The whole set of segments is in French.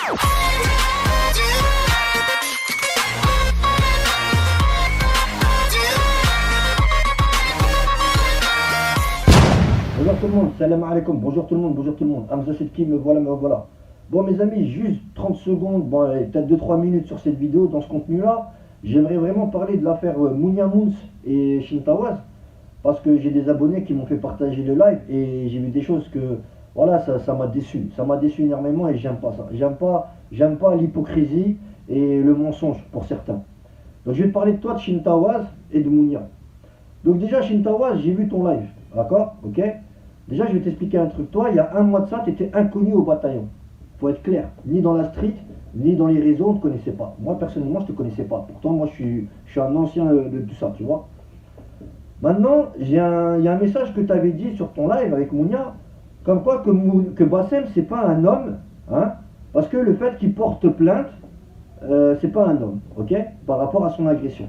Bonjour tout le monde, salam alaikum, bonjour tout le monde, Hamza Sedki, me voilà. Bon mes amis, juste 30 secondes, bon peut-être 2-3 minutes sur cette vidéo, dans ce contenu-là, j'aimerais vraiment parler de l'affaire Mounia Mouns et Chintawaz, parce que j'ai des abonnés qui m'ont fait partager le live, et j'ai vu des choses que, voilà, ça m'a déçu énormément, et j'aime pas ça, j'aime pas l'hypocrisie et le mensonge pour certains. Donc je vais te parler de toi, de Chintawaz et de Mounia. Donc déjà Chintawaz, j'ai vu ton live, d'accord, ok. Déjà, je vais t'expliquer un truc. Toi, il y a un mois de ça, tu étais inconnu au bataillon. Faut être clair. Ni dans la street, ni dans les réseaux, on ne te connaissait pas. Moi, personnellement, je ne te connaissais pas. Pourtant, moi, je suis un ancien de tout ça, tu vois. Maintenant, il y a un message que tu avais dit sur ton live avec Mounia, comme quoi que Bassem, c'est pas un homme, hein, parce que le fait qu'il porte plainte, c'est pas un homme, ok, par rapport à son agression.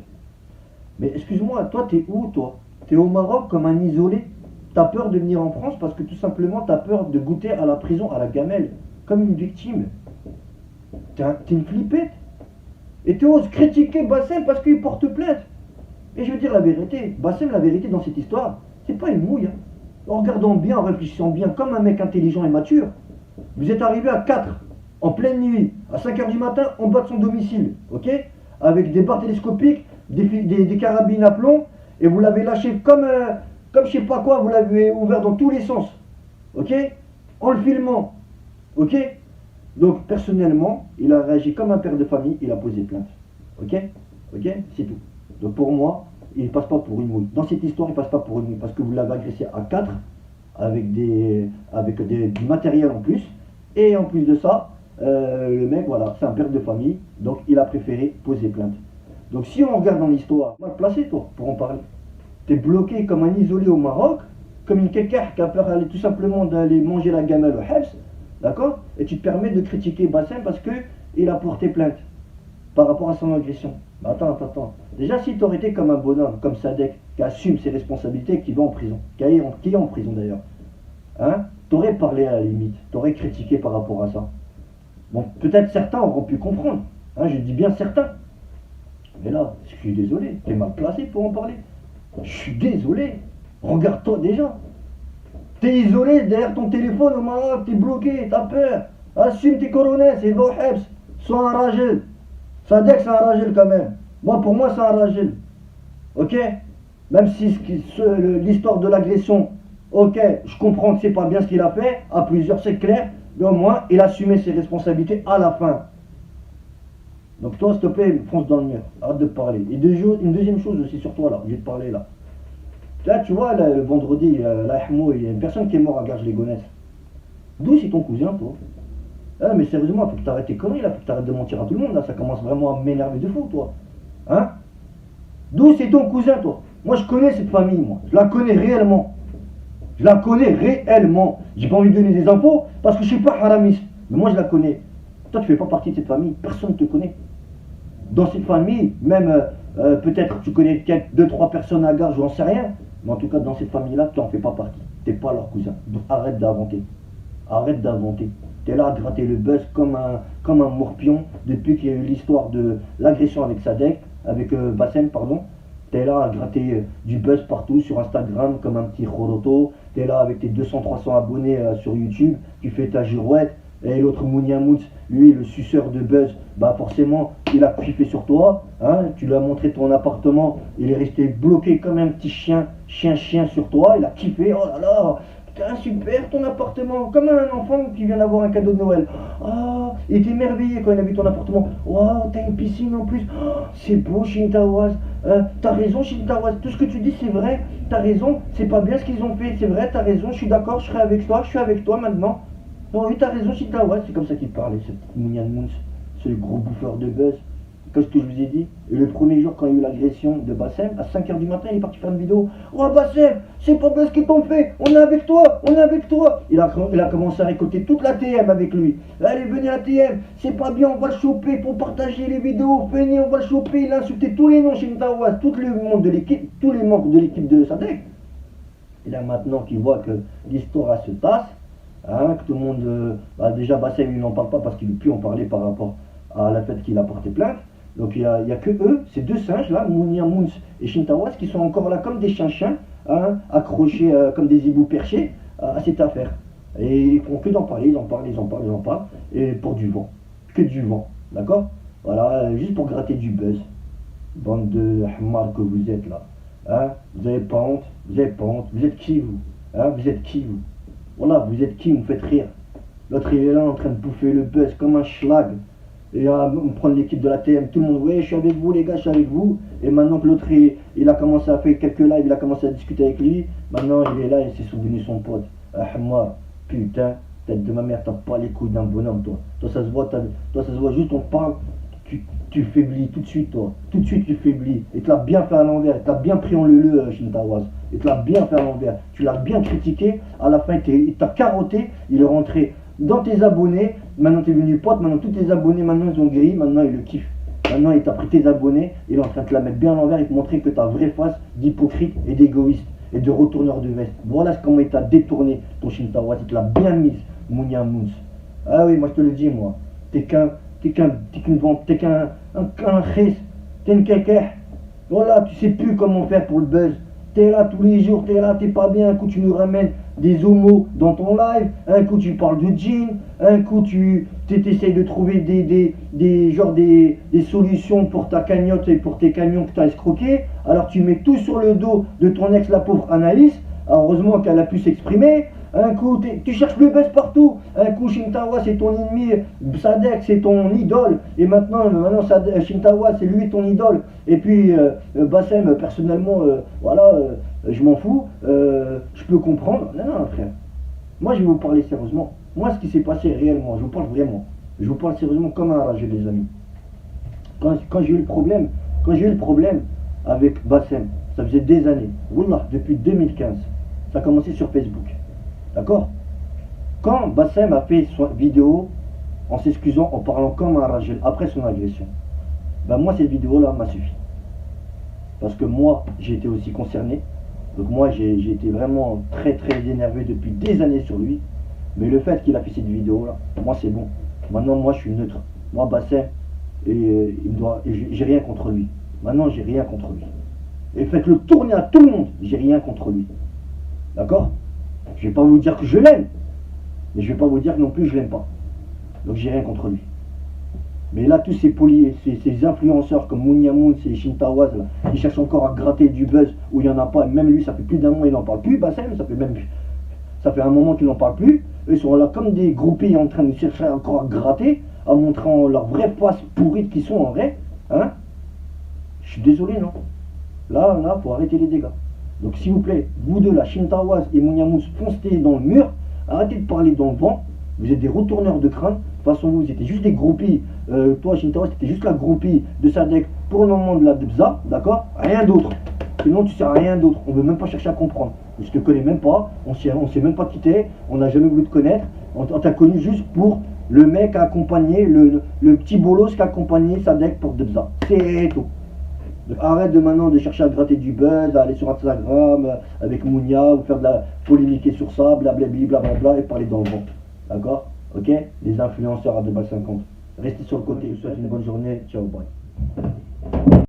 Mais excuse-moi, toi, t'es où, toi? T'es au Maroc comme un isolé? T'as peur de venir en France parce que tout simplement t'as peur de goûter à la prison, à la gamelle, comme une victime. T'es une flippette. Et tu oses critiquer Bassem parce qu'il porte plainte. Et je veux dire la vérité, Bassem, la vérité dans cette histoire, c'est pas une mouille. Hein. En regardant bien, en réfléchissant bien, comme un mec intelligent et mature, vous êtes arrivé à 4, en pleine nuit, à 5h du matin, en bas de son domicile, ok, avec des barres télescopiques, des carabines à plomb, et vous l'avez lâché comme je sais pas quoi, vous l'avez ouvert dans tous les sens, ok, en le filmant, ok. Donc personnellement, il a réagi comme un père de famille, il a posé plainte, ok, c'est tout. Donc pour moi, il ne passe pas pour une mouille. Dans cette histoire, il ne passe pas pour une mouille, parce que vous l'avez agressé à 4, avec du matériel en plus, et en plus de ça, le mec, voilà, c'est un père de famille, donc il a préféré poser plainte. Donc si on regarde dans l'histoire, mal placé toi, pour en parler. T'es bloqué comme un isolé au Maroc, comme une quelqu'un qui a peur tout simplement d'aller manger la gamelle au Hebs, d'accord. Et tu te permets de critiquer Bassem parce qu'il a porté plainte par rapport à son agression. Mais attends. Déjà, si tu aurais été comme un bonhomme, comme Sadek, qui assume ses responsabilités et qui va en prison, qui est en prison d'ailleurs, hein, t'aurais parlé à la limite, t'aurais critiqué par rapport à ça. Bon, peut-être certains auront pu comprendre, hein, je dis bien certains. Mais là, je suis désolé, t'es mal placé pour en parler. Je suis désolé, regarde-toi déjà. T'es isolé derrière ton téléphone au Maroc, t'es bloqué, t'as peur. Assume tes coronets, c'est va au Hebs. Sois un ragel. Sadek c'est un ragel quand même. Moi pour moi c'est un ragel. Ok. Même si l'histoire de l'agression, ok, je comprends que c'est pas bien ce qu'il a fait, à plusieurs c'est clair, mais au moins il a assumé ses responsabilités à la fin. Donc toi, s'il te plaît, fonce dans le mur, arrête de parler. Et une deuxième chose aussi sur toi là, je vais te parler là. Là, tu vois, là, le vendredi, là, il y a une personne qui est morte à Garges-les-Gonesse. D'où c'est ton cousin, toi? Ah, mais sérieusement, il faut que tu arrêtes tes conneries là, faut que tu arrêtes de mentir à tout le monde là, ça commence vraiment à m'énerver de fou, toi. Hein? D'où c'est ton cousin, toi? Moi, je connais cette famille, moi. Je la connais réellement. J'ai pas envie de donner des infos parce que je suis pas haramiste. Mais moi, je la connais. Toi, tu fais pas partie de cette famille, personne ne te connaît. Dans cette famille, même peut-être tu connais peut-être 2-3 personnes à Garges, j'en sais rien. Mais en tout cas, dans cette famille-là, tu n'en fais pas partie. Tu n'es pas leur cousin. Donc arrête d'inventer. Arrête d'inventer. Tu es là à gratter le buzz comme un morpion depuis qu'il y a eu l'histoire de l'agression avec Sadek, avec Bassem, pardon. Tu es là à gratter du buzz partout sur Instagram comme un petit Khoroto. Tu es là avec tes 200-300 abonnés sur YouTube. Tu fais ta girouette. Et l'autre Mounia Mouns, lui, le suceur de buzz, bah forcément, il a kiffé sur toi, hein, tu lui as montré ton appartement, il est resté bloqué comme un petit chien sur toi, il a kiffé, oh là là, putain, super ton appartement, comme un enfant qui vient d'avoir un cadeau de Noël. Ah, il était émerveillé quand il a vu ton appartement. Waouh, t'as une piscine en plus, oh, c'est beau Chintawaz, t'as raison Chintawaz, tout ce que tu dis c'est vrai, t'as raison, c'est pas bien ce qu'ils ont fait, c'est vrai, t'as raison, je suis d'accord, je serai avec toi, je suis avec toi maintenant. Non, oui, t'as raison, Chintawaz, c'est comme ça qu'il parlait, ce Mounia Mouns, ce gros bouffeur de buzz. Qu'est-ce que je vous ai dit? Et le premier jour, quand il y a eu l'agression de Bassem, à 5h du matin, il est parti faire une vidéo. Oh Bassem, c'est pas bien ce qu'ils t'ont fait, on est avec toi, on est avec toi. Il a commencé à récolter toute la TM avec lui. Allez, venez à la TM, c'est pas bien, on va le choper pour partager les vidéos. Venez, on va le choper, il a insulté tous les noms Chintawaz, tout le monde de l'équipe, tous les membres de l'équipe de Sadek. Et là maintenant qu'il voit que l'histoire se tasse, Hein, que tout le monde, déjà Bassem il n'en parle pas parce qu'il ne veut plus en parler par rapport à la fait qu'il a porté plainte. Donc il y a que eux, ces deux singes là, Mounia Mouns et Shintawas, qui sont encore là comme des chiens, hein, accrochés comme des hiboux perchés à cette affaire. Et ils font que d'en parler, ils en parlent, et pour du vent, que du vent, d'accord? Voilà, juste pour gratter du buzz. Bande de hamars que vous êtes là. Hein, vous avez pas honte, vous êtes qui vous? Hein, vous êtes qui vous? Voilà, vous êtes qui, vous me faites rire. L'autre il est là en train de bouffer le buzz comme un schlag. Et on prend l'équipe de la TM, tout le monde, ouais, je suis avec vous les gars, je suis avec vous. Et maintenant que l'autre il a commencé à faire quelques lives, il a commencé à discuter avec lui. Maintenant il est là, il s'est souvenu son pote. Ah, Hamar, putain, tête de ma mère, t'as pas les couilles d'un bonhomme toi. Toi ça se voit, juste on parle, tu faiblis tout de suite toi. Tout de suite tu faiblis. Et tu l'as bien fait à l'envers, tu l'as bien pris en leu Shintawaz. Et tu l'as bien fait à l'envers. Tu l'as bien critiqué, à la fin il t'a carotté, il est rentré dans tes abonnés, maintenant tu es devenu pote, maintenant tous tes abonnés, maintenant ils ont grillé, maintenant ils le kiffent. Maintenant il t'a pris tes abonnés, il est en train de te la mettre bien à l'envers et te montrer que ta vraie face d'hypocrite et d'égoïste et de retourneur de veste. Voilà comment il t'a détourné ton Shintawaz, il te l'a bien mise, Mounia Mouns. Ah oui, moi je te le dis moi, t'es qu'un khis, t'es une kékeh. Voilà, tu sais plus comment faire pour le buzz. T'es là tous les jours, t'es là, t'es pas bien. Un coup tu nous ramènes des homos dans ton live, un coup tu parles de jean, un coup tu essayes de trouver des solutions pour ta cagnotte et pour tes camions que tu as escroqués. Alors tu mets tout sur le dos de ton ex, la pauvre Anaïs. Alors, heureusement qu'elle a pu s'exprimer. Un coup, tu cherches le buzz partout. Un coup, Shintawa, c'est ton ennemi. Sadek, c'est ton idole. Et maintenant Shintawa, c'est lui ton idole. Et puis, Bassem, personnellement, voilà, je m'en fous. Je peux comprendre. Non, frère. Moi, je vais vous parler sérieusement. Moi, ce qui s'est passé réellement, je vous parle vraiment. Je vous parle sérieusement comme un rageux, les amis. Quand j'ai eu le problème avec Bassem, ça faisait des années. Wallah, depuis 2015. Ça a commencé sur Facebook. D'accord? Quand Bassem a fait son vidéo en s'excusant, en parlant comme un ragel après son agression, ben moi cette vidéo-là m'a suffi. Parce que moi, j'ai été aussi concerné. Donc moi, j'ai été vraiment très énervé depuis des années sur lui. Mais le fait qu'il a fait cette vidéo-là, moi c'est bon. Maintenant, moi je suis neutre. Moi, Bassem, j'ai rien contre lui. Maintenant, j'ai rien contre lui. Et faites-le tourner à tout le monde, j'ai rien contre lui. D'accord? Je vais pas vous dire que je l'aime, mais je vais pas vous dire non plus que je l'aime pas. Donc j'ai rien contre lui. Mais là, tous ces influenceurs comme Mounia Mouns et Shintawaz, là, qui cherchent encore à gratter du buzz où il n'y en a pas, et même lui, ça fait plus d'un mois, il n'en parle plus, Bassem, ça fait un moment qu'il n'en parle plus. Eux, ils sont là comme des groupies en train de chercher encore à gratter, en montrant leur vraie face pourrite qu'ils sont en vrai. Hein? Je suis désolé, non? Là, faut arrêter les dégâts. Donc s'il vous plaît, vous deux là, Shintawaz et Mounia Mouns, foncez dans le mur, arrêtez de parler dans le vent, vous êtes des retourneurs de crâne, de toute façon vous étiez juste des groupies, toi Shintawaz t'étais juste la groupie de Sadek pour le moment de la Debza, d'accord? Rien d'autre, sinon tu sers à rien d'autre, on veut même pas chercher à comprendre, je te connais même pas, on sait même pas qui t'es, on n'a jamais voulu te connaître, on t'a connu juste pour le mec qui a accompagné, le petit bolos qui a accompagné Sadek pour Debza, c'est tout. Donc arrête maintenant de chercher à gratter du buzz, à aller sur Instagram avec Mounia, ou faire de la polémiquer sur ça, blablabla, blablabla, et parler dans le vent. D'accord? Ok? Les influenceurs à 2,50 balles. Restez sur le côté, je vous souhaite une bonne journée, ciao, bye.